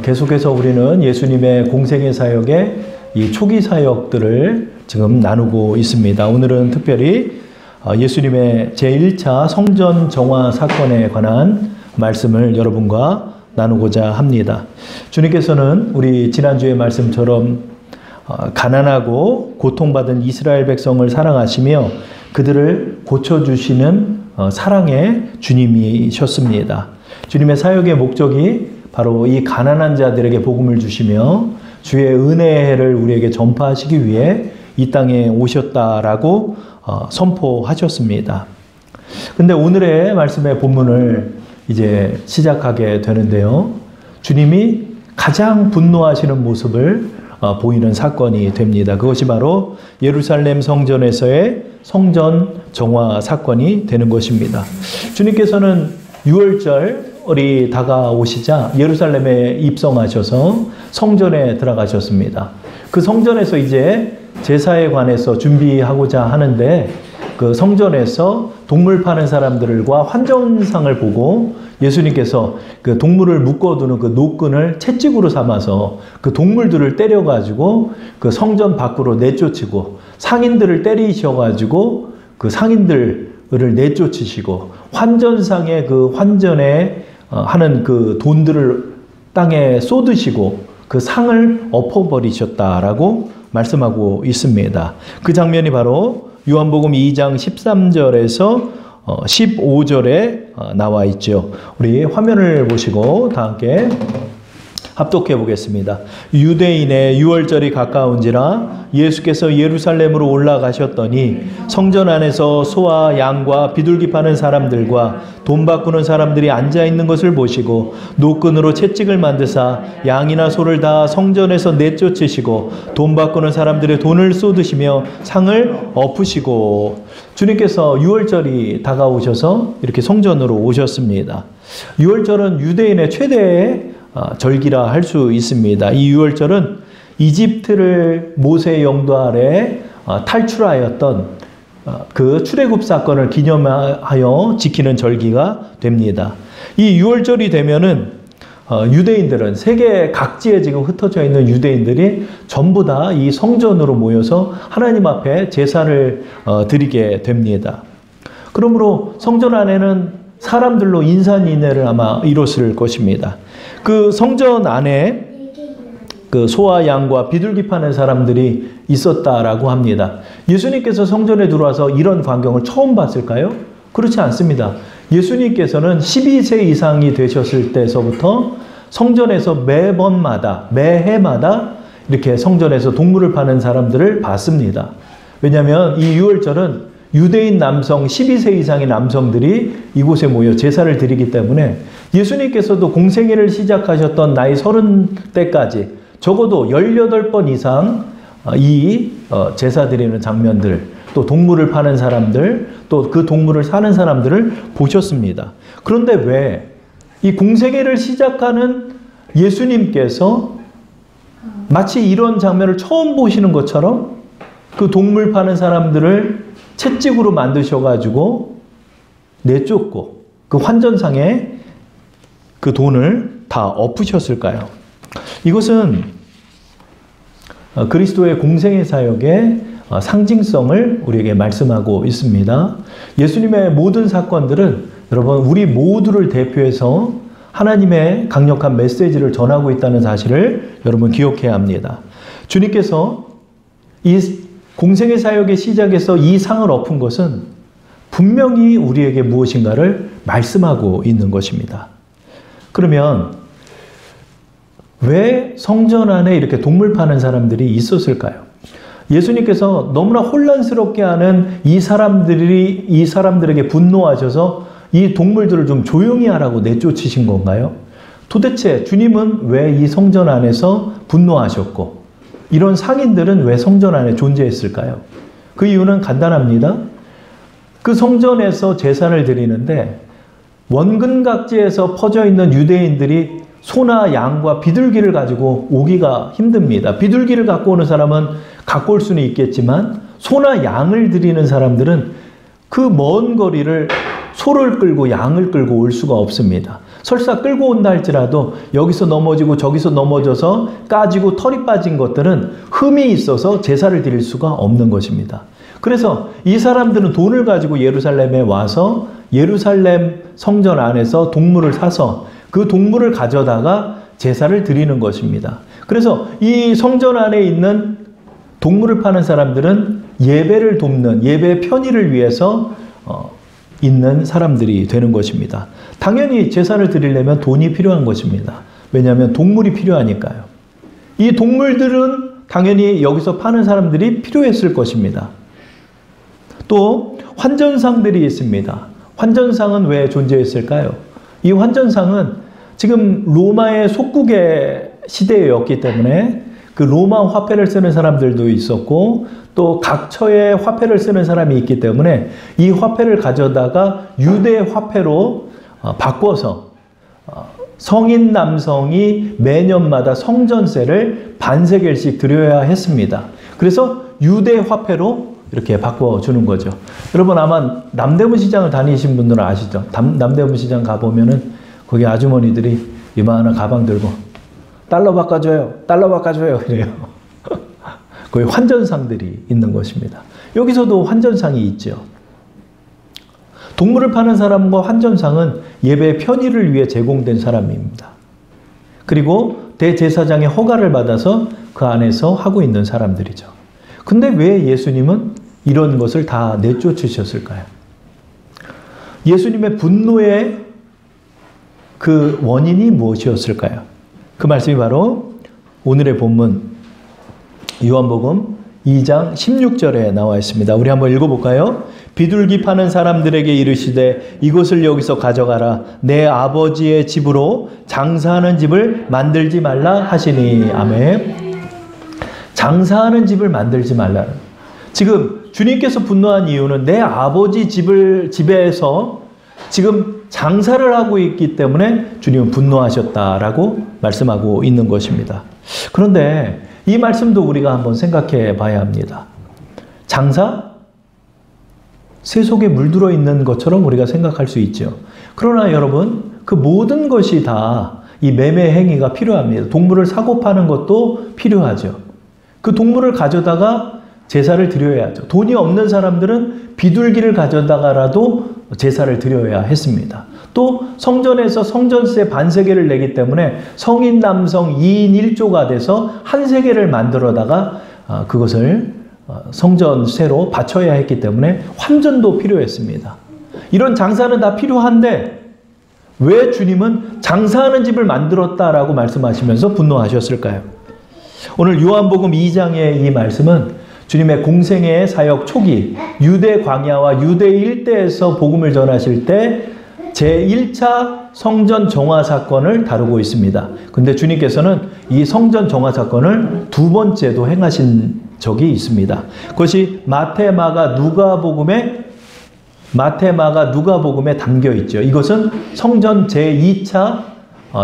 계속해서 우리는 예수님의 공생의 사역의 이 초기 사역들을 지금 나누고 있습니다. 오늘은 특별히 예수님의 제1차 성전 정화 사건에 관한 말씀을 여러분과 나누고자 합니다. 주님께서는 우리 지난주의 말씀처럼 가난하고 고통받은 이스라엘 백성을 사랑하시며 그들을 고쳐주시는 사랑의 주님이셨습니다. 주님의 사역의 목적이 바로 이 가난한 자들에게 복음을 주시며 주의 은혜를 우리에게 전파하시기 위해 이 땅에 오셨다라고 선포하셨습니다. 근데 오늘의 말씀의 본문을 이제 시작하게 되는데요. 주님이 가장 분노하시는 모습을 보이는 사건이 됩니다. 그것이 바로 예루살렘 성전에서의 성전 정화 사건이 되는 것입니다. 주님께서는 6월절이 다가오시자 예루살렘에 입성하셔서 성전에 들어가셨습니다. 그 성전에서 이제 제사에 관해서 준비하고자 하는데 그 성전에서 동물 파는 사람들과 환전상을 보고 예수님께서 그 동물을 묶어두는 그 노끈을 채찍으로 삼아서 그 동물들을 때려가지고 그 성전 밖으로 내쫓이고 상인들을 때리셔가지고 그 상인들을 내쫓으시고 환전상에 그 환전에 하는 그 돈들을 땅에 쏟으시고 그 상을 엎어버리셨다라고 말씀하고 있습니다. 그 장면이 바로 요한복음 2장 13절에서 15절에 나와 있죠. 우리 화면을 보시고 다 함께 합독해 보겠습니다. 유대인의 유월절이 가까운지라 예수께서 예루살렘으로 올라가셨더니 성전 안에서 소와 양과 비둘기 파는 사람들과 돈 바꾸는 사람들이 앉아있는 것을 보시고 노끈으로 채찍을 만드사 양이나 소를 다 성전에서 내쫓으시고 돈 바꾸는 사람들의 돈을 쏟으시며 상을 엎으시고. 주님께서 유월절이 다가오셔서 이렇게 성전으로 오셨습니다. 유월절은 유대인의 최대의 절기라 할 수 있습니다. 이 유월절은 이집트를 모세의 영도 아래 탈출하였던 그 출애굽 사건을 기념하여 지키는 절기가 됩니다. 이 유월절이 되면은 유대인들은 세계 각지에 지금 흩어져 있는 유대인들이 전부 다 이 성전으로 모여서 하나님 앞에 제사를 드리게 됩니다. 그러므로 성전 안에는 사람들로 인산인해를 아마 이뤘을 것입니다. 그 성전 안에 그 소와 양과 비둘기 파는 사람들이 있었다라고 합니다. 예수님께서 성전에 들어와서 이런 광경을 처음 봤을까요? 그렇지 않습니다. 예수님께서는 12세 이상이 되셨을 때서부터 성전에서 매해마다 이렇게 성전에서 동물을 파는 사람들을 봤습니다. 왜냐하면 이 유월절은 유대인 남성 12세 이상의 남성들이 이곳에 모여 제사를 드리기 때문에 예수님께서도 공생애를 시작하셨던 나이 30대까지 적어도 18번 이상 이 제사 드리는 장면들, 또 동물을 파는 사람들, 또 그 동물을 사는 사람들을 보셨습니다. 그런데 왜 이 공생애를 시작하는 예수님께서 마치 이런 장면을 처음 보시는 것처럼 그 동물 파는 사람들을 채찍으로 만드셔가지고 내쫓고 그 환전상에 그 돈을 다 엎으셨을까요? 이것은 그리스도의 공생애 사역의 상징성을 우리에게 말씀하고 있습니다. 예수님의 모든 사건들은 여러분 우리 모두를 대표해서 하나님의 강력한 메시지를 전하고 있다는 사실을 여러분 기억해야 합니다. 주님께서 이 공생애 사역의 시작에서 이 상을 엎은 것은 분명히 우리에게 무엇인가를 말씀하고 있는 것입니다. 그러면 왜 성전 안에 이렇게 동물 파는 사람들이 있었을까요? 예수님께서 너무나 혼란스럽게 하는 이 사람들에게 분노하셔서 이 동물들을 좀 조용히 하라고 내쫓으신 건가요? 도대체 주님은 왜 이 성전 안에서 분노하셨고 이런 상인들은 왜 성전 안에 존재했을까요? 그 이유는 간단합니다. 그 성전에서 제사를 드리는데 원근각지에서 퍼져 있는 유대인들이 소나 양과 비둘기를 가지고 오기가 힘듭니다. 비둘기를 갖고 오는 사람은 갖고 올 수는 있겠지만 소나 양을 드리는 사람들은 그 먼 거리를 소를 끌고 양을 끌고 올 수가 없습니다. 설사 끌고 온다 할지라도 여기서 넘어지고 저기서 넘어져서 까지고 털이 빠진 것들은 흠이 있어서 제사를 드릴 수가 없는 것입니다. 그래서 이 사람들은 돈을 가지고 예루살렘에 와서 예루살렘 성전 안에서 동물을 사서 그 동물을 가져다가 제사를 드리는 것입니다. 그래서 이 성전 안에 있는 동물을 파는 사람들은 예배를 돕는 예배 편의를 위해서 있는 사람들이 되는 것입니다. 당연히 제사를 드리려면 돈이 필요한 것입니다. 왜냐하면 동물이 필요하니까요. 이 동물들은 당연히 여기서 파는 사람들이 필요했을 것입니다. 또 환전상들이 있습니다. 환전상은 왜 존재했을까요? 이 환전상은 지금 로마의 속국의 시대였기 때문에 그 로마 화폐를 쓰는 사람들도 있었고 또 각처의 화폐를 쓰는 사람이 있기 때문에 이 화폐를 가져다가 유대 화폐로 바꿔서 성인 남성이 매년마다 성전세를 반세겔씩 드려야 했습니다. 그래서 유대 화폐로 이렇게 바꿔주는 거죠. 여러분 아마 남대문 시장을 다니신 분들은 아시죠? 남대문 시장 가보면은 거기 아주머니들이 이만한 가방 들고 달러 바꿔줘요. 달러 바꿔줘요. 이래요. 거기 환전상들이 있는 것입니다. 여기서도 환전상이 있죠. 동물을 파는 사람과 환전상은 예배 편의를 위해 제공된 사람입니다. 그리고 대제사장의 허가를 받아서 그 안에서 하고 있는 사람들이죠. 근데 왜 예수님은 이런 것을 다 내쫓으셨을까요? 예수님의 분노의 그 원인이 무엇이었을까요? 그 말씀이 바로 오늘의 본문 요한복음 2장 16절에 나와 있습니다. 우리 한번 읽어볼까요? 비둘기 파는 사람들에게 이르시되 이것을 여기서 가져가라. 내 아버지의 집으로 장사하는 집을 만들지 말라 하시니. 아멘. 장사하는 집을 만들지 말라. 지금 주님께서 분노한 이유는 내 아버지 집에서 지금 장사를 하고 있기 때문에 주님은 분노하셨다라고 말씀하고 있는 것입니다. 그런데 이 말씀도 우리가 한번 생각해 봐야 합니다. 장사? 새 속에 물들어 있는 것처럼 우리가 생각할 수 있죠. 그러나 여러분, 그 모든 것이 다 이 매매 행위가 필요합니다. 동물을 사고 파는 것도 필요하죠. 그 동물을 가져다가 제사를 드려야죠. 돈이 없는 사람들은 비둘기를 가져다가라도 제사를 드려야 했습니다. 또 성전에서 성전세 반세겔을 내기 때문에 성인 남성 2인 1조가 돼서 한 세겔을 만들어다가 그것을 성전세로 바쳐야 했기 때문에 환전도 필요했습니다. 이런 장사는 다 필요한데 왜 주님은 장사하는 집을 만들었다라고 말씀하시면서 분노하셨을까요? 오늘 요한복음 2장의 이 말씀은 주님의 공생의 사역 초기 유대 광야와 유대 일대에서 복음을 전하실 때 제1차 성전 정화 사건을 다루고 있습니다. 근데 주님께서는 이 성전 정화 사건을 두 번째도 행하신 적이 있습니다. 그것이 마태, 마가, 누가복음에 담겨 있죠. 이것은 성전 제2차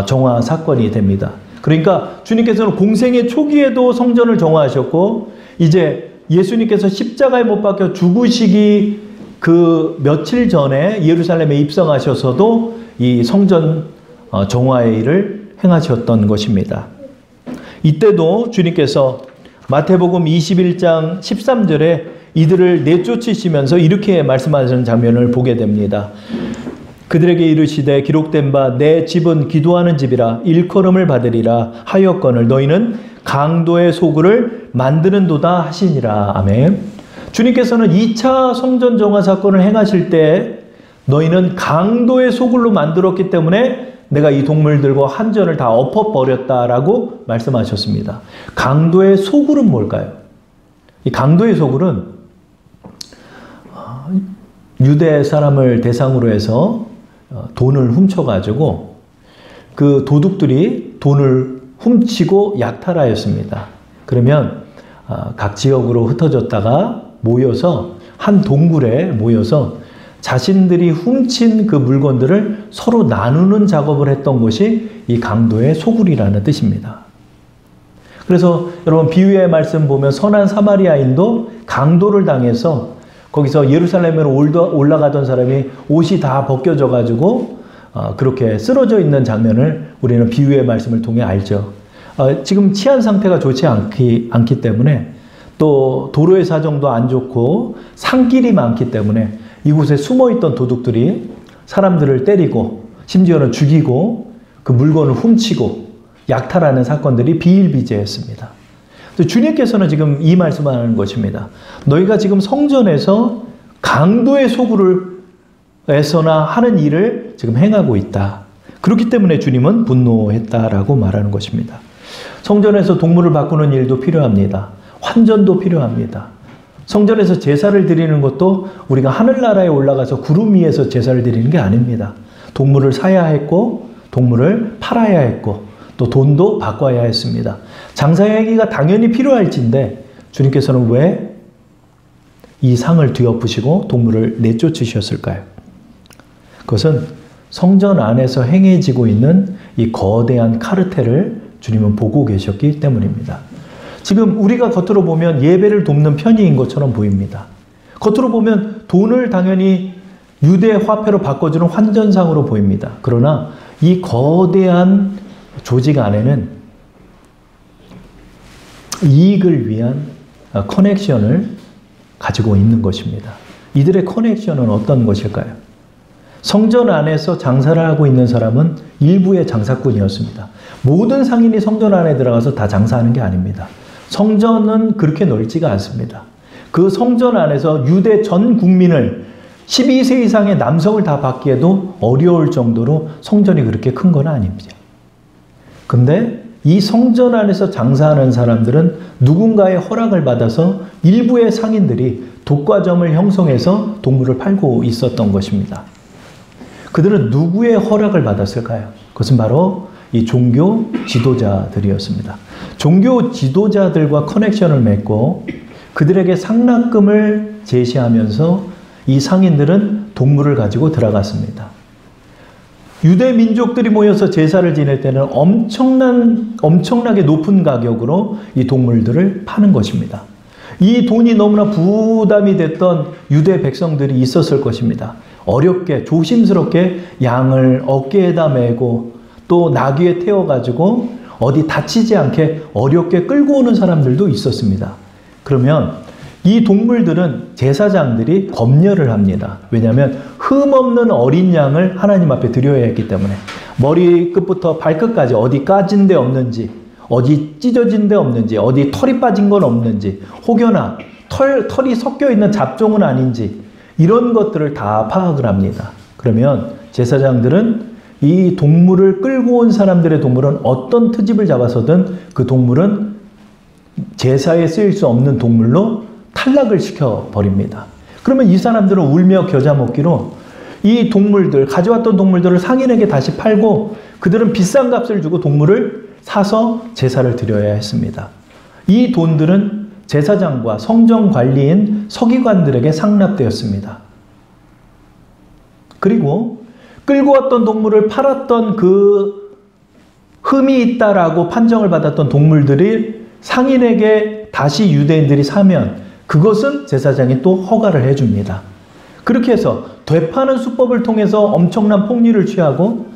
정화 사건이 됩니다. 그러니까 주님께서는 공생의 초기에도 성전을 정화하셨고 이제 예수님께서 십자가에 못 박혀 죽으시기 그 며칠 전에 예루살렘에 입성하셔서도 이 성전 정화의 일을 행하셨던 것입니다. 이때도 주님께서 마태복음 21장 13절에 이들을 내쫓으시면서 이렇게 말씀하시는 장면을 보게 됩니다. 그들에게 이르시되 기록된 바 내 집은 기도하는 집이라 일컬음을 받으리라 하였거늘 너희는 강도의 소굴을 만드는도다 하시니라. 아멘. 주님께서는 2차 성전 정화 사건을 행하실 때 너희는 강도의 소굴로 만들었기 때문에 내가 이 동물들과 한전을 다 엎어버렸다라고 말씀하셨습니다. 강도의 소굴은 뭘까요? 이 강도의 소굴은 유대 사람을 대상으로 해서 돈을 훔쳐가지고 그 도둑들이 돈을 훔치고 약탈하였습니다. 그러면 각 지역으로 흩어졌다가 모여서 한 동굴에 모여서 자신들이 훔친 그 물건들을 서로 나누는 작업을 했던 것이 이 강도의 소굴이라는 뜻입니다. 그래서 여러분 비유의 말씀 보면 선한 사마리아인도 강도를 당해서 거기서 예루살렘으로 올라가던 사람이 옷이 다 벗겨져 가지고 그렇게 쓰러져 있는 장면을 우리는 비유의 말씀을 통해 알죠. 지금 치안 상태가 좋지 않기 때문에 또 도로의 사정도 안 좋고 산길이 많기 때문에 이곳에 숨어있던 도둑들이 사람들을 때리고 심지어는 죽이고 그 물건을 훔치고 약탈하는 사건들이 비일비재했습니다. 주님께서는 지금 이 말씀을 하는 것입니다. 너희가 지금 성전에서 강도의 소굴에서나 하는 일을 지금 행하고 있다. 그렇기 때문에 주님은 분노했다라고 말하는 것입니다. 성전에서 동물을 바꾸는 일도 필요합니다. 환전도 필요합니다. 성전에서 제사를 드리는 것도 우리가 하늘나라에 올라가서 구름 위에서 제사를 드리는 게 아닙니다. 동물을 사야 했고 동물을 팔아야 했고 또 돈도 바꿔야 했습니다. 장사행위가 당연히 필요할진데 주님께서는 왜 이 상을 뒤엎으시고 동물을 내쫓으셨을까요? 그것은 성전 안에서 행해지고 있는 이 거대한 카르텔을 주님은 보고 계셨기 때문입니다. 지금 우리가 겉으로 보면 예배를 돕는 편의인 것처럼 보입니다. 겉으로 보면 돈을 당연히 유대 화폐로 바꿔주는 환전상으로 보입니다. 그러나 이 거대한 조직 안에는 이익을 위한 커넥션을 가지고 있는 것입니다. 이들의 커넥션은 어떤 것일까요? 성전 안에서 장사를 하고 있는 사람은 일부의 장사꾼이었습니다. 모든 상인이 성전 안에 들어가서 다 장사하는 게 아닙니다. 성전은 그렇게 넓지가 않습니다. 그 성전 안에서 유대 전 국민을 12세 이상의 남성을 다 받기에도 어려울 정도로 성전이 그렇게 큰 건 아닙니다. 근데 이 성전 안에서 장사하는 사람들은 누군가의 허락을 받아서 일부의 상인들이 독과점을 형성해서 동물을 팔고 있었던 것입니다. 그들은 누구의 허락을 받았을까요? 그것은 바로 이 종교 지도자들이었습니다. 종교 지도자들과 커넥션을 맺고 그들에게 상납금을 제시하면서 이 상인들은 동물을 가지고 들어갔습니다. 유대 민족들이 모여서 제사를 지낼 때는 엄청나게 높은 가격으로 이 동물들을 파는 것입니다. 이 돈이 너무나 부담이 됐던 유대 백성들이 있었을 것입니다. 어렵게 조심스럽게 양을 어깨에다 메고 또 나귀에 태워가지고 어디 다치지 않게 어렵게 끌고 오는 사람들도 있었습니다. 그러면 이 동물들은 제사장들이 검열을 합니다. 왜냐하면 흠없는 어린 양을 하나님 앞에 드려야 했기 때문에 머리끝부터 발끝까지 어디 까진 데 없는지 어디 찢어진 데 없는지 어디 털이 빠진 건 없는지 혹여나 털이 섞여 있는 잡종은 아닌지 이런 것들을 다 파악을 합니다. 그러면 제사장들은 이 동물을 끌고 온 사람들의 동물은 어떤 트집을 잡아서든 그 동물은 제사에 쓰일 수 없는 동물로 탈락을 시켜버립니다. 그러면 이 사람들은 울며 겨자 먹기로 이 동물들, 가져왔던 동물들을 상인에게 다시 팔고 그들은 비싼 값을 주고 동물을 사서 제사를 드려야 했습니다. 이 돈들은 제사장과 성전 관리인 서기관들에게 상납되었습니다. 그리고 끌고 왔던 동물을 팔았던 그 흠이 있다라고 판정을 받았던 동물들이 상인에게 다시 유대인들이 사면 그것은 제사장이 또 허가를 해줍니다. 그렇게 해서 되파는 수법을 통해서 엄청난 폭리를 취하고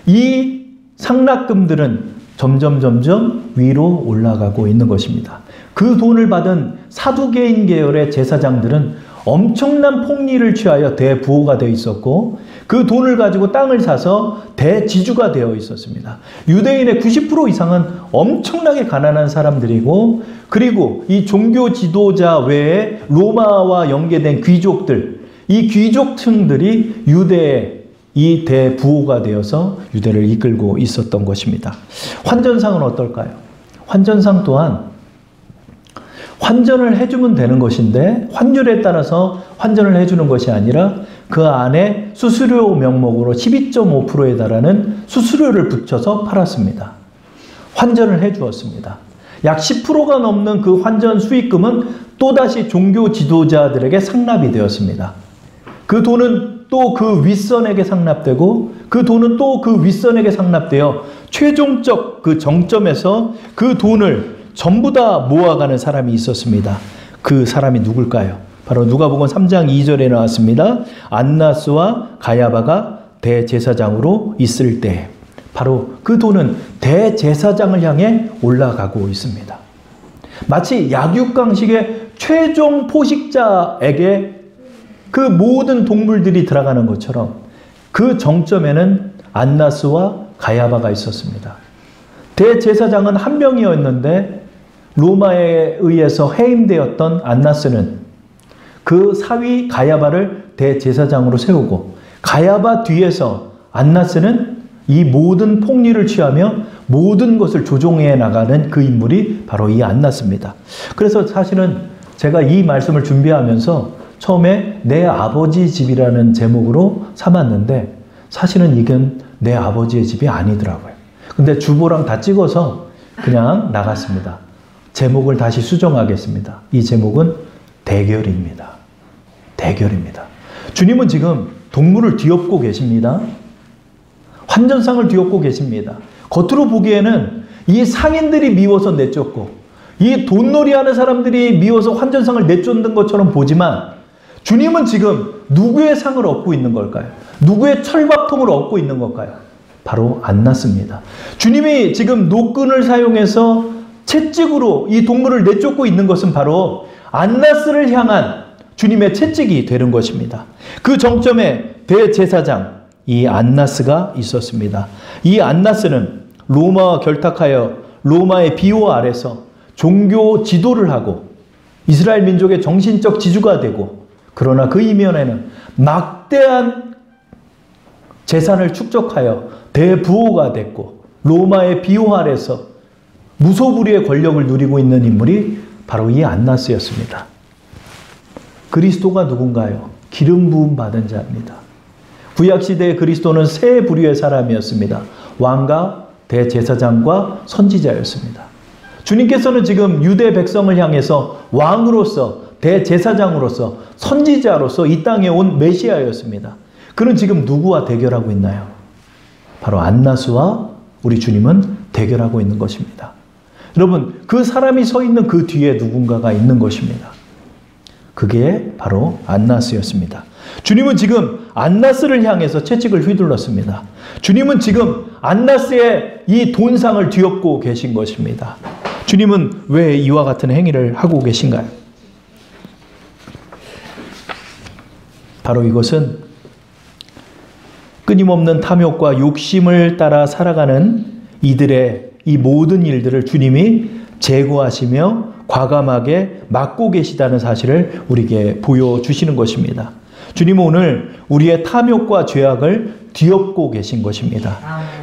이 상납금들은 점점 위로 올라가고 있는 것입니다. 그 돈을 받은 사두개인 계열의 제사장들은 엄청난 폭리를 취하여 대부호가 되어 있었고 그 돈을 가지고 땅을 사서 대지주가 되어 있었습니다. 유대인의 90% 이상은 엄청나게 가난한 사람들이고 그리고 이 종교 지도자 외에 로마와 연계된 귀족들, 이 귀족층들이 유대의 이 대부호가 되어서 유대를 이끌고 있었던 것입니다. 환전상은 어떨까요? 환전상 또한 환전을 해주면 되는 것인데 환율에 따라서 환전을 해주는 것이 아니라 그 안에 수수료 명목으로 12.5%에 달하는 수수료를 붙여서 팔았습니다. 환전을 해주었습니다. 약 10%가 넘는 그 환전 수익금은 또다시 종교 지도자들에게 상납이 되었습니다. 그 돈은 또 그 윗선에게 상납되고 그 돈은 또 그 윗선에게 상납되어 최종적 그 정점에서 그 돈을 전부 다 모아가는 사람이 있었습니다. 그 사람이 누굴까요? 바로 누가복음 3장 2절에 나왔습니다. 안나스와 가야바가 대제사장으로 있을 때, 바로 그 돈은 대제사장을 향해 올라가고 있습니다. 마치 약육강식의 최종 포식자에게 그 모든 동물들이 들어가는 것처럼 그 정점에는 안나스와 가야바가 있었습니다. 대제사장은 한 명이었는데 로마에 의해서 해임되었던 안나스는 그 사위 가야바를 대제사장으로 세우고, 가야바 뒤에서 안나스는 이 모든 폭리를 취하며 모든 것을 조종해 나가는 그 인물이 바로 이 안나스입니다. 그래서 사실은 제가 이 말씀을 준비하면서 처음에 내 아버지 집이라는 제목으로 삼았는데, 사실은 이건 내 아버지의 집이 아니더라고요. 근데 주보랑 다 찍어서 그냥 나갔습니다. 제목을 다시 수정하겠습니다. 이 제목은 대결입니다. 대결입니다. 주님은 지금 동물을 뒤엎고 계십니다. 환전상을 뒤엎고 계십니다. 겉으로 보기에는 이 상인들이 미워서 내쫓고, 이 돈놀이하는 사람들이 미워서 환전상을 내쫓는 것처럼 보지만, 주님은 지금 누구의 상을 얻고 있는 걸까요? 누구의 철밥통을 얻고 있는 걸까요? 바로 안나스입니다. 주님이 지금 노끈을 사용해서 채찍으로 이 동물을 내쫓고 있는 것은 바로 안나스를 향한 주님의 채찍이 되는 것입니다. 그 정점에 대제사장 이 안나스가 있었습니다. 이 안나스는 로마와 결탁하여 로마의 비호 아래서 종교 지도를 하고 이스라엘 민족의 정신적 지주가 되고, 그러나 그 이면에는 막대한 재산을 축적하여 대부호가 됐고 로마의 비호 아래서 무소불위의 권력을 누리고 있는 인물이 바로 이 안나스였습니다. 그리스도가 누군가요? 기름 부음 받은 자입니다. 구약시대의 그리스도는 세 부류의 사람이었습니다. 왕과 대제사장과 선지자였습니다. 주님께서는 지금 유대 백성을 향해서 왕으로서, 대제사장으로서, 선지자로서 이 땅에 온 메시아였습니다. 그는 지금 누구와 대결하고 있나요? 바로 안나스와 우리 주님은 대결하고 있는 것입니다. 여러분, 그 사람이 서 있는 그 뒤에 누군가가 있는 것입니다. 그게 바로 안나스였습니다. 주님은 지금 안나스를 향해서 채찍을 휘둘렀습니다. 주님은 지금 안나스의 이 돈상을 뒤엎고 계신 것입니다. 주님은 왜 이와 같은 행위를 하고 계신가요? 바로 이것은 끊임없는 탐욕과 욕심을 따라 살아가는 이들의 이 모든 일들을 주님이 제거하시며 과감하게 막고 계시다는 사실을 우리에게 보여주시는 것입니다. 주님은 오늘 우리의 탐욕과 죄악을 뒤엎고 계신 것입니다.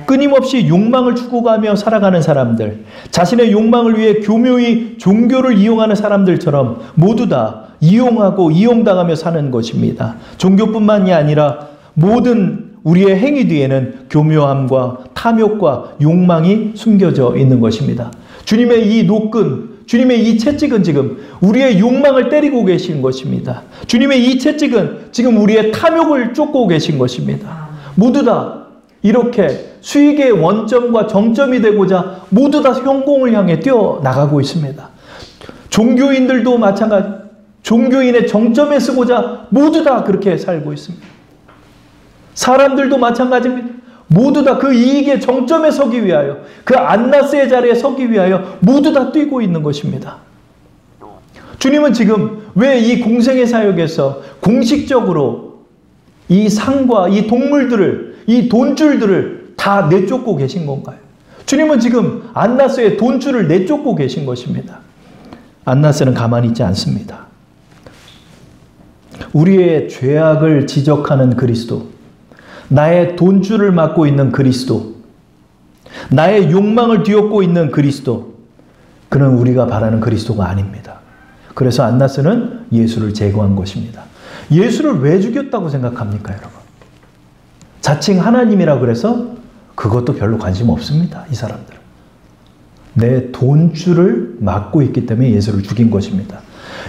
끊임없이 욕망을 추구하며 살아가는 사람들, 자신의 욕망을 위해 교묘히 종교를 이용하는 사람들처럼 모두 다 이용하고 이용당하며 사는 것입니다. 종교뿐만이 아니라 모든 우리의 행위 뒤에는 교묘함과 탐욕과 욕망이 숨겨져 있는 것입니다. 주님의 이 노끈, 주님의 이 채찍은 지금 우리의 욕망을 때리고 계신 것입니다. 주님의 이 채찍은 지금 우리의 탐욕을 쫓고 계신 것입니다. 모두 다 이렇게 수익의 원점과 정점이 되고자 모두 다 성공을 향해 뛰어나가고 있습니다. 종교인들도 마찬가지, 종교인의 정점에 서고자 모두 다 그렇게 살고 있습니다. 사람들도 마찬가지입니다. 모두 다 그 이익의 정점에 서기 위하여, 그 안나스의 자리에 서기 위하여 모두 다 뛰고 있는 것입니다. 주님은 지금 왜 이 공생의 사역에서 공식적으로 이 상과 이 동물들을, 이 돈줄들을 다 내쫓고 계신 건가요? 주님은 지금 안나스의 돈줄을 내쫓고 계신 것입니다. 안나스는 가만히 있지 않습니다. 우리의 죄악을 지적하는 그리스도, 나의 돈줄을 맡고 있는 그리스도, 나의 욕망을 뒤엎고 있는 그리스도, 그는 우리가 바라는 그리스도가 아닙니다. 그래서 안나스는 예수를 제거한 것입니다. 예수를 왜 죽였다고 생각합니까, 여러분? 자칭 하나님이라 그래서 그것도 별로 관심 없습니다, 이 사람들은. 내 돈줄을 맡고 있기 때문에 예수를 죽인 것입니다.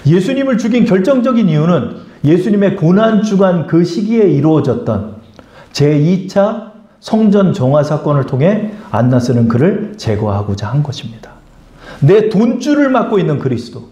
예수님을 죽인 결정적인 이유는 예수님의 고난주간 그 시기에 이루어졌던 제2차 성전 정화 사건을 통해 안나스는 그를 제거하고자 한 것입니다. 내 돈줄을 맡고 있는 그리스도,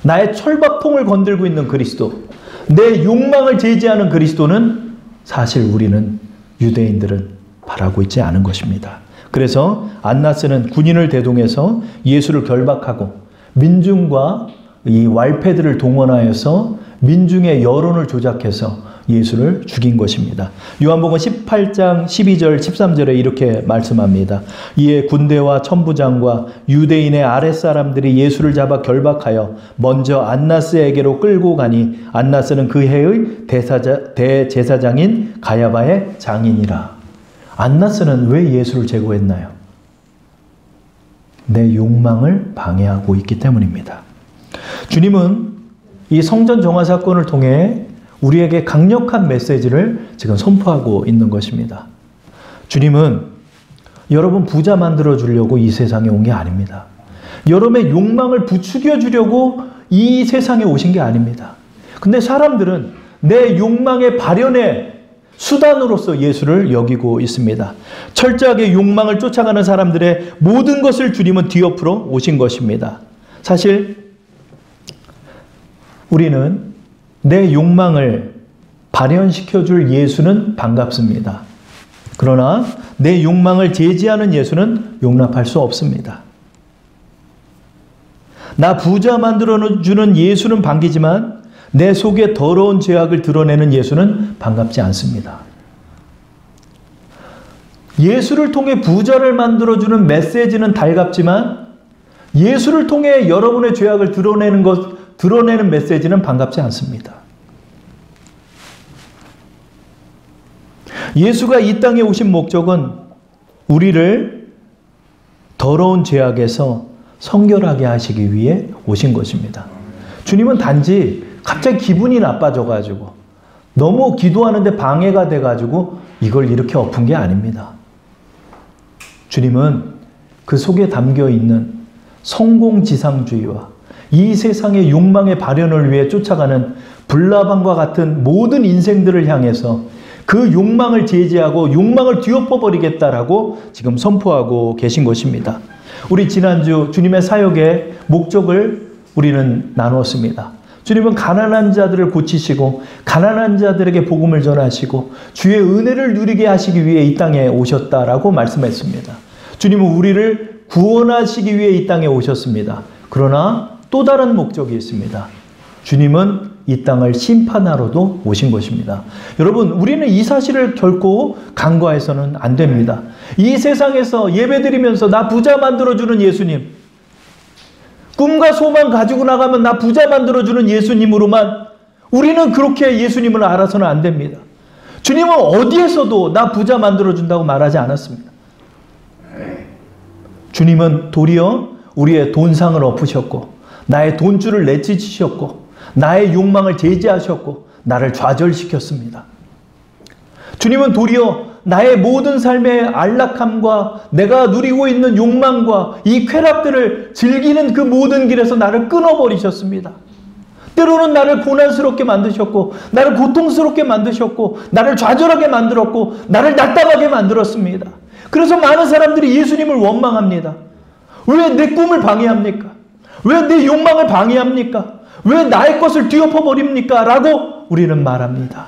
나의 철밥통을 건들고 있는 그리스도, 내 욕망을 제지하는 그리스도는 사실 우리는 유대인들은 바라고 있지 않은 것입니다. 그래서 안나스는 군인을 대동해서 예수를 결박하고 민중과 이 왈패들을 동원하여서 민중의 여론을 조작해서 예수를 죽인 것입니다. 요한복음 18장 12절 13절에 이렇게 말씀합니다. 이에 군대와 천부장과 유대인의 아랫사람들이 예수를 잡아 결박하여 먼저 안나스에게로 끌고 가니 안나스는 그 해의 대제사장인 가야바의 장인이라. 안나스는 왜 예수를 제거했나요? 내 욕망을 방해하고 있기 때문입니다. 주님은 이 성전 정화 사건을 통해 우리에게 강력한 메시지를 지금 선포하고 있는 것입니다. 주님은 여러분 부자 만들어 주려고 이 세상에 온 게 아닙니다. 여러분의 욕망을 부추겨 주려고 이 세상에 오신 게 아닙니다. 근데 사람들은 내 욕망의 발현의 수단으로서 예수를 여기고 있습니다. 철저하게 욕망을 쫓아가는 사람들의 모든 것을 주님은 뒤엎으러 오신 것입니다. 사실 우리는 내 욕망을 발현시켜줄 예수는 반갑습니다. 그러나 내 욕망을 제지하는 예수는 용납할 수 없습니다. 나 부자 만들어주는 예수는 반기지만 내 속에 더러운 죄악을 드러내는 예수는 반갑지 않습니다. 예수를 통해 부자를 만들어주는 메시지는 달갑지만 예수를 통해 여러분의 죄악을 드러내는 메시지는 반갑지 않습니다. 예수가 이 땅에 오신 목적은 우리를 더러운 죄악에서 성결하게 하시기 위해 오신 것입니다. 주님은 단지 갑자기 기분이 나빠져가지고 너무 기도하는데 방해가 돼가지고 이걸 이렇게 엎은 게 아닙니다. 주님은 그 속에 담겨있는 성공지상주의와 이 세상의 욕망의 발현을 위해 쫓아가는 불나방과 같은 모든 인생들을 향해서 그 욕망을 제지하고 욕망을 뒤엎어버리겠다라고 지금 선포하고 계신 것입니다. 우리 지난주 주님의 사역의 목적을 우리는 나누었습니다. 주님은 가난한 자들을 고치시고 가난한 자들에게 복음을 전하시고 주의 은혜를 누리게 하시기 위해 이 땅에 오셨다라고 말씀했습니다. 주님은 우리를 구원하시기 위해 이 땅에 오셨습니다. 그러나 또 다른 목적이 있습니다. 주님은 이 땅을 심판하러도 오신 것입니다. 여러분, 우리는 이 사실을 결코 간과해서는 안 됩니다. 이 세상에서 예배드리면서 나 부자 만들어주는 예수님, 꿈과 소망 가지고 나가면 나 부자 만들어주는 예수님으로만 우리는 그렇게 예수님을 알아서는 안 됩니다. 주님은 어디에서도 나 부자 만들어준다고 말하지 않았습니다. 주님은 도리어 우리의 돈상을 엎으셨고 나의 돈줄을 내치셨고 나의 욕망을 제지하셨고 나를 좌절시켰습니다. 주님은 도리어 나의 모든 삶의 안락함과 내가 누리고 있는 욕망과 이 쾌락들을 즐기는 그 모든 길에서 나를 끊어버리셨습니다. 때로는 나를 고난스럽게 만드셨고 나를 고통스럽게 만드셨고 나를 좌절하게 만들었고 나를 낙담하게 만들었습니다. 그래서 많은 사람들이 예수님을 원망합니다. 왜 내 꿈을 방해합니까? 왜 내 욕망을 방해합니까? 왜 나의 것을 뒤엎어버립니까? 라고 우리는 말합니다.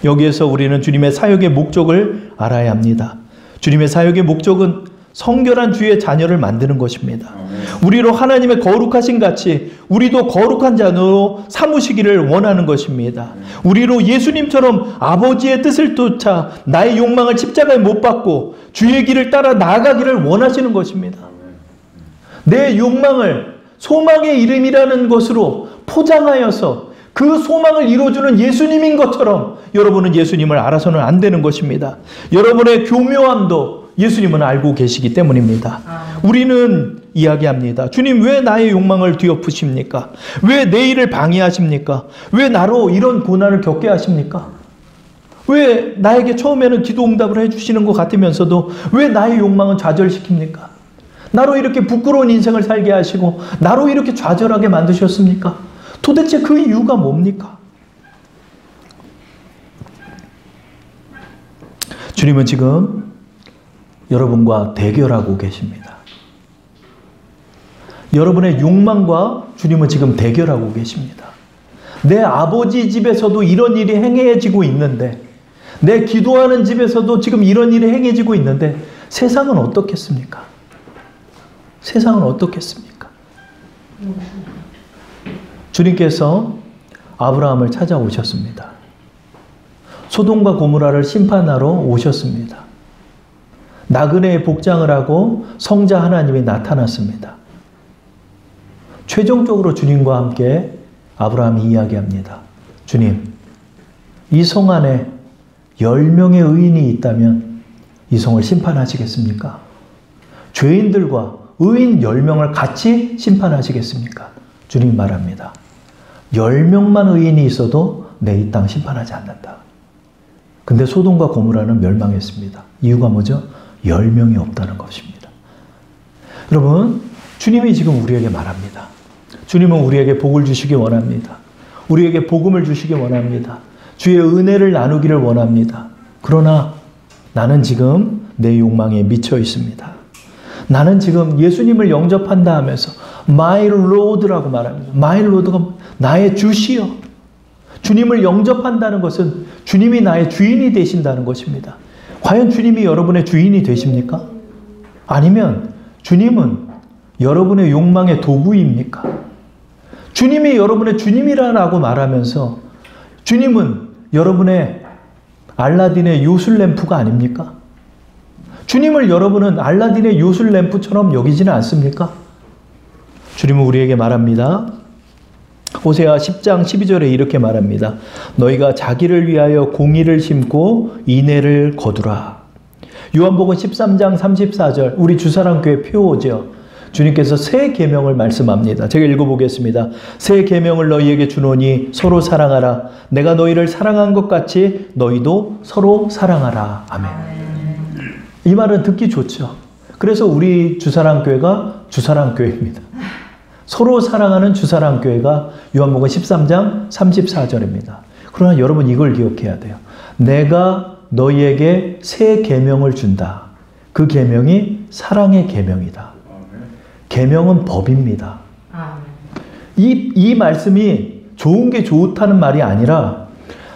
여기에서 우리는 주님의 사역의 목적을 알아야 합니다. 주님의 사역의 목적은 성결한 주의 자녀를 만드는 것입니다. 우리로 하나님의 거룩하신 같이 우리도 거룩한 자녀로 삼으시기를 원하는 것입니다. 우리로 예수님처럼 아버지의 뜻을 쫓아 나의 욕망을 십자가에 못 박고 주의 길을 따라 나아가기를 원하시는 것입니다. 내 욕망을 소망의 이름이라는 것으로 포장하여서 그 소망을 이루어주는 예수님인 것처럼 여러분은 예수님을 알아서는 안 되는 것입니다. 여러분의 교묘함도 예수님은 알고 계시기 때문입니다. 우리는 이야기합니다. 주님, 왜 나의 욕망을 뒤엎으십니까? 왜 내 일을 방해하십니까? 왜 나로 이런 고난을 겪게 하십니까? 왜 나에게 처음에는 기도 응답을 해주시는 것 같으면서도 왜 나의 욕망은 좌절시킵니까? 나로 이렇게 부끄러운 인생을 살게 하시고 나로 이렇게 좌절하게 만드셨습니까? 도대체 그 이유가 뭡니까? 주님은 지금 여러분과 대결하고 계십니다. 여러분의 욕망과 주님은 지금 대결하고 계십니다. 내 아버지 집에서도 이런 일이 행해지고 있는데, 내 기도하는 집에서도 지금 이런 일이 행해지고 있는데 세상은 어떻겠습니까? 세상은 어떻겠습니까? 주님께서 아브라함을 찾아오셨습니다. 소돔과 고모라를 심판하러 오셨습니다. 나그네의 복장을 하고 성자 하나님이 나타났습니다. 최종적으로 주님과 함께 아브라함이 이야기합니다. 주님, 이 성 안에 10명의 의인이 있다면 이 성을 심판하시겠습니까? 죄인들과 의인 10명을 같이 심판하시겠습니까? 주님 말합니다. 10명만 의인이 있어도 내 이 땅 심판하지 않는다. 근데 소돔과 고모라는 멸망했습니다. 이유가 뭐죠? 10명이 없다는 것입니다. 여러분, 주님이 지금 우리에게 말합니다. 주님은 우리에게 복을 주시기 원합니다. 우리에게 복음을 주시기 원합니다. 주의 은혜를 나누기를 원합니다. 그러나 나는 지금 내 욕망에 미쳐 있습니다. 나는 지금 예수님을 영접한다 하면서 My Lord라고 말합니다. My Lord가 나의 주시여. 주님을 영접한다는 것은 주님이 나의 주인이 되신다는 것입니다. 과연 주님이 여러분의 주인이 되십니까? 아니면 주님은 여러분의 욕망의 도구입니까? 주님이 여러분의 주님이라고 말하면서 주님은 여러분의 알라딘의 요술램프가 아닙니까? 주님을 여러분은 알라딘의 요술램프처럼 여기지는 않습니까? 주님은 우리에게 말합니다. 호세아 10장 12절에 이렇게 말합니다. 너희가 자기를 위하여 공의를 심고 인애를 거두라. 요한복음 13장 34절 우리 주사랑교회 표어죠. 주님께서 새 계명을 말씀합니다. 제가 읽어보겠습니다. 새 계명을 너희에게 주노니 서로 사랑하라. 내가 너희를 사랑한 것 같이 너희도 서로 사랑하라. 아멘. 이 말은 듣기 좋죠. 그래서 우리 주사랑교회가 주사랑교회입니다. 서로 사랑하는 주사랑교회가 요한복음 13장 34절입니다. 그러나 여러분 이걸 기억해야 돼요. 내가 너희에게 새 계명을 준다. 그 계명이 사랑의 계명이다. 계명은 법입니다. 이 말씀이 좋은 게 좋다는 말이 아니라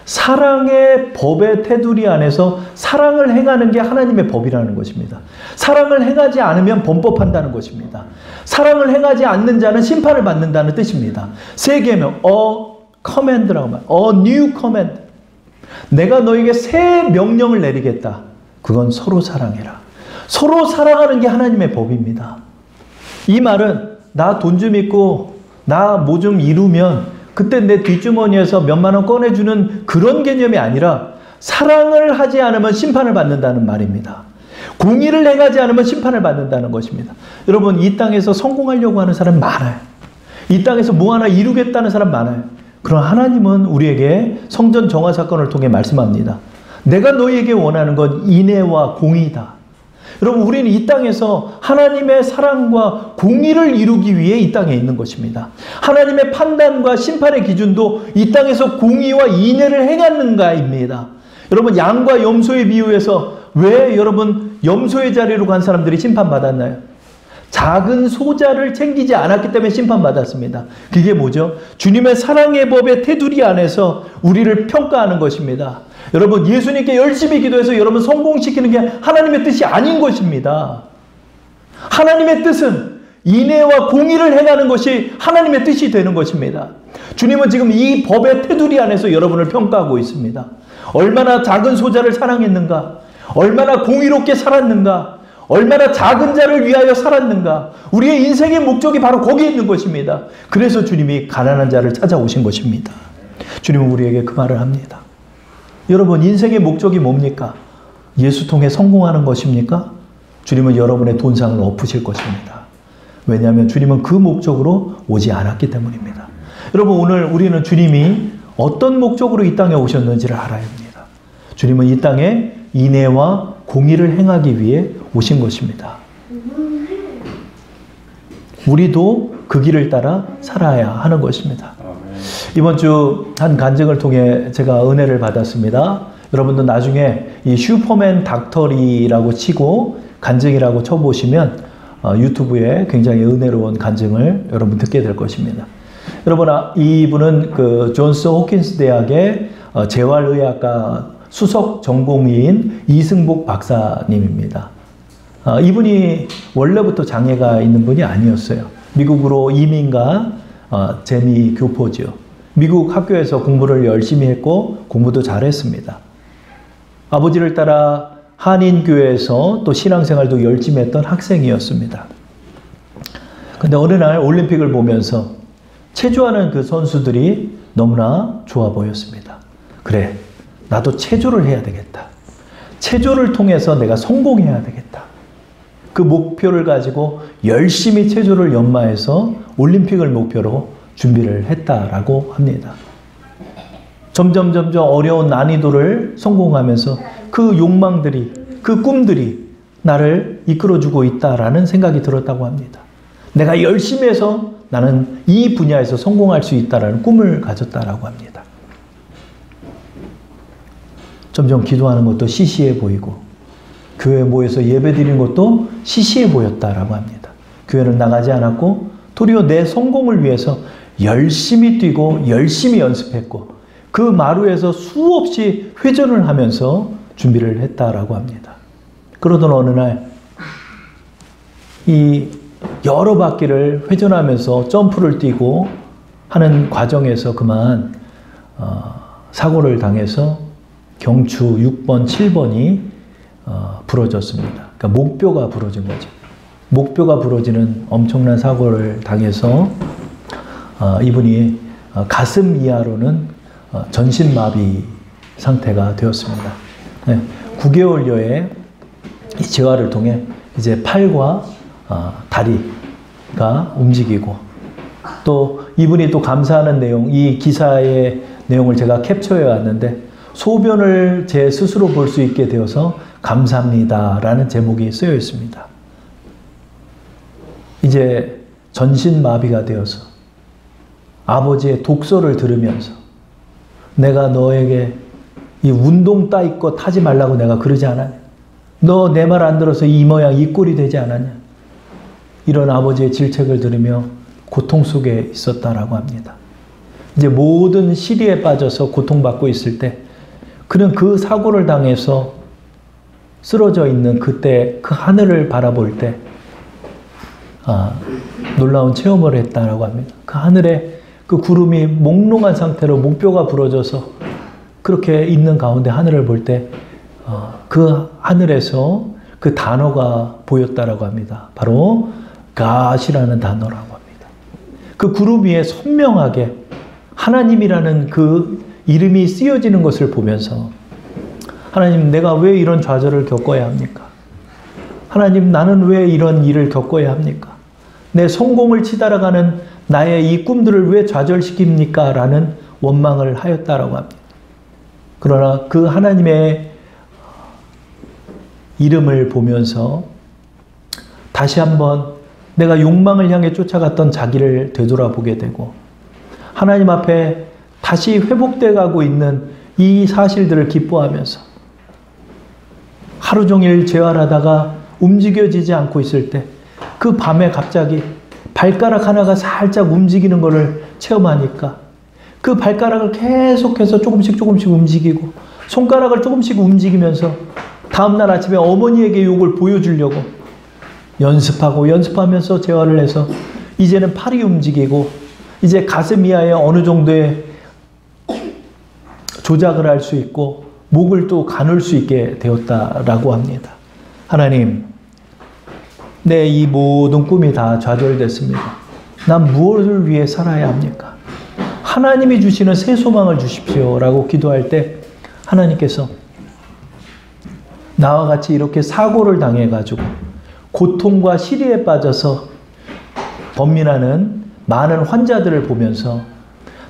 사랑의 법의 테두리 안에서 사랑을 행하는 게 하나님의 법이라는 것입니다. 사랑을 행하지 않으면 범법한다는 것입니다. 사랑을 행하지 않는 자는 심판을 받는다는 뜻입니다. 새 계명, a command라고 말, a new command. 내가 너에게 새 명령을 내리겠다. 그건 서로 사랑해라. 서로 사랑하는 게 하나님의 법입니다. 이 말은 나 돈 좀 있고 나 뭐 좀 이루면 그때 내 뒷주머니에서 몇만 원 꺼내주는 그런 개념이 아니라 사랑을 하지 않으면 심판을 받는다는 말입니다. 공의를 행하지 않으면 심판을 받는다는 것입니다. 여러분 이 땅에서 성공하려고 하는 사람 많아요. 이 땅에서 뭐 하나 이루겠다는 사람 많아요. 그러나 하나님은 우리에게 성전 정화 사건을 통해 말씀합니다. 내가 너희에게 원하는 건 인애와 공의다. 여러분 우리는 이 땅에서 하나님의 사랑과 공의를 이루기 위해 이 땅에 있는 것입니다. 하나님의 판단과 심판의 기준도 이 땅에서 공의와 인애를 행하는가입니다. 여러분 양과 염소의 비유에서 왜 여러분 염소의 자리로 간 사람들이 심판받았나요? 작은 소자를 챙기지 않았기 때문에 심판받았습니다. 그게 뭐죠? 주님의 사랑의 법의 테두리 안에서 우리를 평가하는 것입니다. 여러분 예수님께 열심히 기도해서 여러분 성공시키는 게 하나님의 뜻이 아닌 것입니다. 하나님의 뜻은 인애와 공의를 행하는 것이 하나님의 뜻이 되는 것입니다. 주님은 지금 이 법의 테두리 안에서 여러분을 평가하고 있습니다. 얼마나 작은 소자를 사랑했는가? 얼마나 공의롭게 살았는가? 얼마나 작은 자를 위하여 살았는가? 우리의 인생의 목적이 바로 거기에 있는 것입니다. 그래서 주님이 가난한 자를 찾아오신 것입니다. 주님은 우리에게 그 말을 합니다. 여러분 인생의 목적이 뭡니까? 예수 통해 성공하는 것입니까? 주님은 여러분의 돈상을 엎으실 것입니다. 왜냐하면 주님은 그 목적으로 오지 않았기 때문입니다. 여러분 오늘 우리는 주님이 어떤 목적으로 이 땅에 오셨는지를 알아야 합니다. 주님은 이 땅에 인애와 공의를 행하기 위해 오신 것입니다. 우리도 그 길을 따라 살아야 하는 것입니다. 이번 주 한 간증을 통해 제가 은혜를 받았습니다. 여러분도 나중에 이 슈퍼맨 닥터리라고 치고 간증이라고 쳐보시면 유튜브에 굉장히 은혜로운 간증을 여러분 듣게 될 것입니다. 여러분, 이분은 그 존스 호킨스 대학의 재활의학과 수석 전공의인 이승복 박사님입니다. 이분이 원래부터 장애가 있는 분이 아니었어요. 미국으로 이민가 재미 교포죠. 미국 학교에서 공부를 열심히 했고 공부도 잘했습니다. 아버지를 따라 한인교회에서 또 신앙생활도 열심히 했던 학생이었습니다. 근데 어느 날 올림픽을 보면서 체조하는 그 선수들이 너무나 좋아 보였습니다. 그래, 나도 체조를 해야 되겠다. 체조를 통해서 내가 성공해야 되겠다. 그 목표를 가지고 열심히 체조를 연마해서 올림픽을 목표로 준비를 했다라고 합니다. 점점 어려운 난이도를 성공하면서 그 욕망들이, 그 꿈들이 나를 이끌어주고 있다라는 생각이 들었다고 합니다. 내가 열심히 해서 나는 이 분야에서 성공할 수 있다라는 꿈을 가졌다라고 합니다. 점점 기도하는 것도 시시해 보이고 교회에 모여서 예배 드리는 것도 시시해 보였다라고 합니다. 교회를 나가지 않았고 도리어 내 성공을 위해서 열심히 뛰고 열심히 연습했고 그 마루에서 수없이 회전을 하면서 준비를 했다라고 합니다. 그러던 어느 날 이 여러 바퀴를 회전하면서 점프를 뛰고 하는 과정에서 그만 사고를 당해서 경추 6번, 7번이 부러졌습니다. 그러니까 목뼈가 부러진 거죠. 목뼈가 부러지는 엄청난 사고를 당해서 이분이 가슴 이하로는 전신마비 상태가 되었습니다. 네, 9개월여의 이 재활을 통해 이제 팔과 다리가 움직이고 또 이분이 또 감사하는 내용, 이 기사의 내용을 제가 캡처해 왔는데 소변을 제 스스로 볼 수 있게 되어서 감사합니다 라는 제목이 쓰여 있습니다. 이제 전신마비가 되어서 아버지의 독서를 들으면서 내가 너에게 이 운동 따위 것 하지 말라고 내가 그러지 않았냐? 너 내 말 안 들어서 이 모양 이 꼴이 되지 않았냐? 이런 아버지의 질책을 들으며 고통 속에 있었다라고 합니다. 이제 모든 시리에 빠져서 고통받고 있을 때 그는 그 사고를 당해서 쓰러져 있는 그때 그 하늘을 바라볼 때 놀라운 체험을 했다라고 합니다. 그 하늘에 그 구름이 몽롱한 상태로 목뼈가 부러져서 그렇게 있는 가운데 하늘을 볼 때 그 하늘에서 그 단어가 보였다라고 합니다. 바로 갓이라는 단어라고 합니다. 그 구름 위에 선명하게 하나님이라는 그 이름이 쓰여지는 것을 보면서 하나님, 내가 왜 이런 좌절을 겪어야 합니까? 하나님, 나는 왜 이런 일을 겪어야 합니까? 내 성공을 치달아가는 나의 이 꿈들을 왜 좌절시킵니까? 라는 원망을 하였다라고 합니다. 그러나 그 하나님의 이름을 보면서 다시 한번 내가 욕망을 향해 쫓아갔던 자기를 되돌아보게 되고 하나님 앞에 다시 회복돼 가고 있는 이 사실들을 기뻐하면서 하루 종일 재활하다가 움직여지지 않고 있을 때 그 밤에 갑자기 발가락 하나가 살짝 움직이는 것을 체험하니까 그 발가락을 계속해서 조금씩 움직이고 손가락을 조금씩 움직이면서 다음날 아침에 어머니에게 욕을 보여주려고 연습하면서 재활을 해서 이제는 팔이 움직이고 이제 가슴 이하에 어느 정도의 조작을 할 수 있고 목을 또 가눌 수 있게 되었다라고 합니다. 하나님, 내 이 모든 꿈이 다 좌절됐습니다. 난 무엇을 위해 살아야 합니까? 하나님이 주시는 새 소망을 주십시오 라고 기도할 때 하나님께서 나와 같이 이렇게 사고를 당해가지고 고통과 시리에 빠져서 번민하는 많은 환자들을 보면서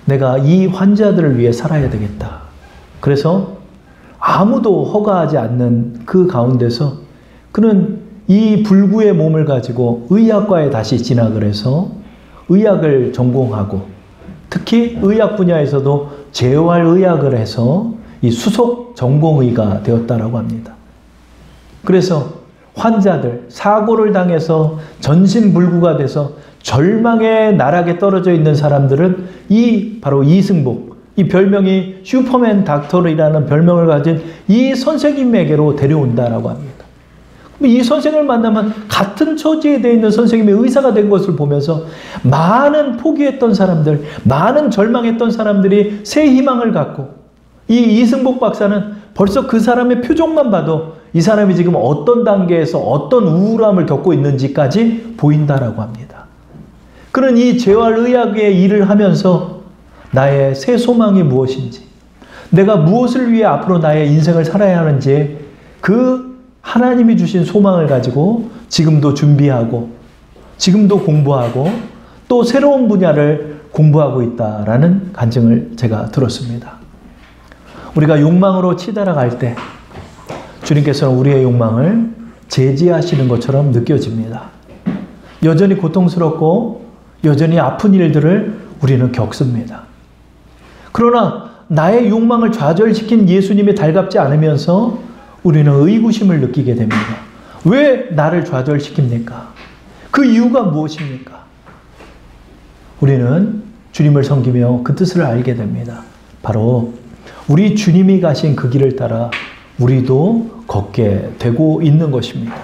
내가 이 환자들을 위해 살아야 되겠다. 그래서 아무도 허가하지 않는 그 가운데서 그는 이 불구의 몸을 가지고 의학과에 다시 진학을 해서 의학을 전공하고 특히 의학 분야에서도 재활의학을 해서 이 수석 전공의가 되었다라고 합니다. 그래서 환자들, 사고를 당해서 전신불구가 돼서 절망의 나락에 떨어져 있는 사람들은 바로 이승복, 이 별명이 슈퍼맨 닥터이라는 별명을 가진 이 선생님에게로 데려온다라고 합니다. 이 선생을 만나면 같은 처지에 되어 있는 선생님이 의사가 된 것을 보면서 많은 포기했던 사람들, 많은 절망했던 사람들이 새 희망을 갖고, 이 이승복 박사는 벌써 그 사람의 표정만 봐도 이 사람이 지금 어떤 단계에서 어떤 우울함을 겪고 있는지까지 보인다라고 합니다. 그런 이 재활의학의 일을 하면서 나의 새 소망이 무엇인지, 내가 무엇을 위해 앞으로 나의 인생을 살아야 하는지, 그 하나님이 주신 소망을 가지고 지금도 준비하고 지금도 공부하고 또 새로운 분야를 공부하고 있다라는 간증을 제가 들었습니다. 우리가 욕망으로 치달아갈 때 주님께서는 우리의 욕망을 제지하시는 것처럼 느껴집니다. 여전히 고통스럽고 여전히 아픈 일들을 우리는 겪습니다. 그러나 나의 욕망을 좌절시킨 예수님이 달갑지 않으면서 우리는 의구심을 느끼게 됩니다. 왜 나를 좌절시킵니까? 그 이유가 무엇입니까? 우리는 주님을 섬기며 그 뜻을 알게 됩니다. 바로 우리 주님이 가신 그 길을 따라 우리도 걷게 되고 있는 것입니다.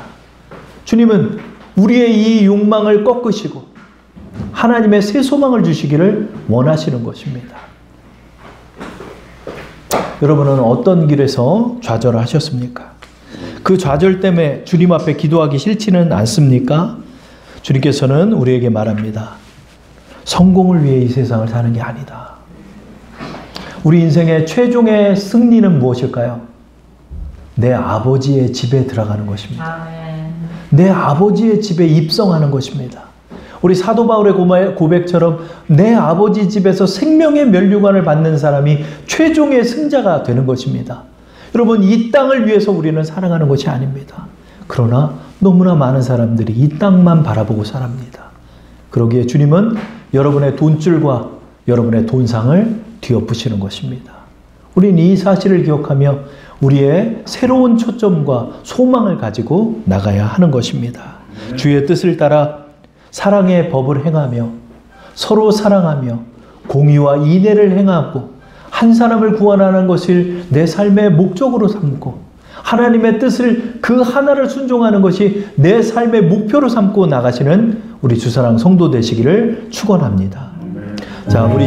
주님은 우리의 이 욕망을 꺾으시고 하나님의 새 소망을 주시기를 원하시는 것입니다. 여러분은 어떤 길에서 좌절하셨습니까? 그 좌절 때문에 주님 앞에 기도하기 싫지는 않습니까? 주님께서는 우리에게 말합니다. 성공을 위해 이 세상을 사는 게 아니다. 우리 인생의 최종의 승리는 무엇일까요? 내 아버지의 집에 들어가는 것입니다. 내 아버지의 집에 입성하는 것입니다. 우리 사도 바울의 고백처럼 내 아버지 집에서 생명의 면류관을 받는 사람이 최종의 승자가 되는 것입니다. 여러분, 이 땅을 위해서 우리는 살아가는 것이 아닙니다. 그러나 너무나 많은 사람들이 이 땅만 바라보고 살합니다. 그러기에 주님은 여러분의 돈줄과 여러분의 돈상을 뒤엎으시는 것입니다. 우리는 이 사실을 기억하며 우리의 새로운 초점과 소망을 가지고 나가야 하는 것입니다. 주의 뜻을 따라 사랑의 법을 행하며 서로 사랑하며 공의와 인애를 행하고 한 사람을 구원하는 것을 내 삶의 목적으로 삼고 하나님의 뜻을 그 하나를 순종하는 것이 내 삶의 목표로 삼고 나가시는 우리 주사랑 성도 되시기를 축원합니다. 자, 우리